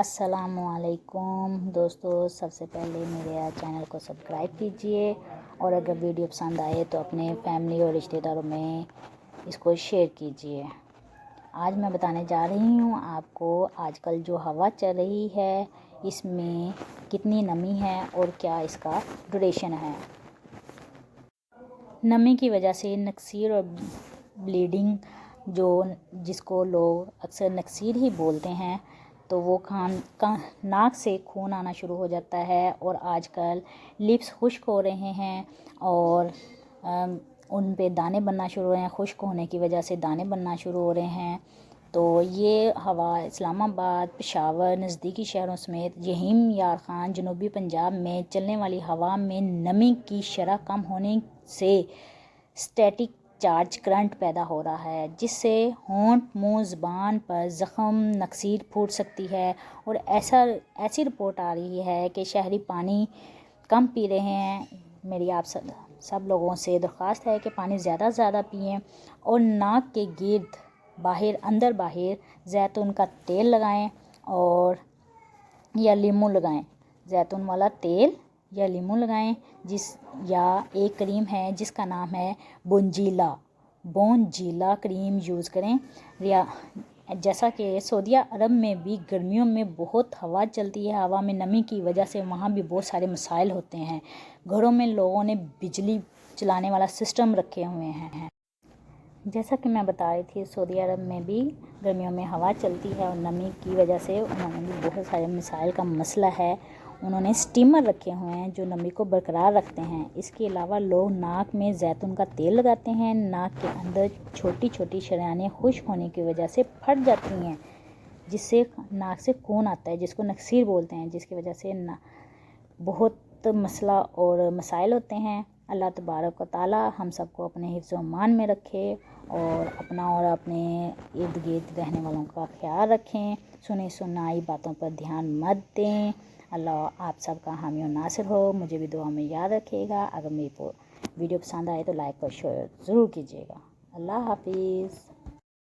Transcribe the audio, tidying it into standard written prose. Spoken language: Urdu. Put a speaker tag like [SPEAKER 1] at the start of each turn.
[SPEAKER 1] السلام علیکم دوستو، سب سے پہلے میرے چینل کو سبسکرائب کیجئے اور اگر ویڈیو پسند آئے تو اپنے فیملی اور رشتہ داروں میں اس کو شیئر کیجئے۔ آج میں بتانے جا رہی ہوں آپ کو آج کل جو ہوا چل رہی ہے اس میں کتنی نمی ہے اور کیا اس کا ڈوریشن ہے۔ نمی کی وجہ سے نکسیر اور بلیڈنگ جس کو لوگ اکثر نکسیر ہی بولتے ہیں، تو وہ ناک سے خون آنا شروع ہو جاتا ہے اور آج کل لپس خشک ہو رہے ہیں اور ان پہ دانے بننا شروع ہو رہے ہیں۔ خشک ہونے کی وجہ سے دانے بننا شروع ہو رہے ہیں۔ تو یہ ہوا اسلام آباد، پشاور، نزدیکی شہروں سمیت یہیم یار خان، جنوبی پنجاب میں چلنے والی ہوا میں نمی کی شرح کم ہونے سے اسٹیٹک چارج کرنٹ پیدا ہو رہا ہے، جس سے ہونٹ، منہ، زبان پر زخم، نکسیر پھوٹ سکتی ہے۔ اور ایسی رپورٹ آ رہی ہے کہ شہری پانی کم پی رہے ہیں۔ میری آپ سب لوگوں سے درخواست ہے کہ پانی زیادہ پئیں اور ناک کے گرد اندر باہر زیتون کا تیل لگائیں اور یا لیموں لگائیں۔ زیتون والا تیل یا لیموں لگائیں یا ایک کریم ہے جس کا نام ہے بونجیلا کریم یوز کریں۔ جیسا کہ سعودیہ عرب میں بھی گرمیوں میں بہت ہوا چلتی ہے، ہوا میں نمی کی وجہ سے وہاں بھی بہت سارے مسائل ہوتے ہیں۔ گھروں میں لوگوں نے بجلی چلانے والا سسٹم رکھے ہوئے ہیں۔ جیسا کہ میں بتا رہی تھی، سعودی عرب میں بھی گرمیوں میں ہوا چلتی ہے اور نمی کی وجہ سے انہوں نے بھی بہت سارے مسائل کا مسئلہ ہے۔ انہوں نے اسٹیمر رکھے ہوئے ہیں جو نمی کو برقرار رکھتے ہیں۔ اس کے علاوہ لوگ ناک میں زیتون کا تیل لگاتے ہیں۔ ناک کے اندر چھوٹی شریانیں خشک ہونے کی وجہ سے پھٹ جاتی ہیں، جس سے ناک سے خون آتا ہے، جس کو نکسیر بولتے ہیں، جس کی وجہ سے بہت مسئلہ اور مسائل ہوتے ہیں۔ اللہ تبارک و تعالی ہم سب کو اپنے حفظ و امان میں رکھے اور اپنا اور اپنے ارد گرد رہنے والوں کا خیال رکھیں۔ سنائی باتوں پر دھیان مت دیں۔ اللہ آپ سب کا حامی و ناصر ہو۔ مجھے بھی دعا میں یاد رکھیے گا۔ اگر میری ویڈیو پسند آئے تو لائک اور شیئر ضرور کیجیے گا۔ اللہ حافظ۔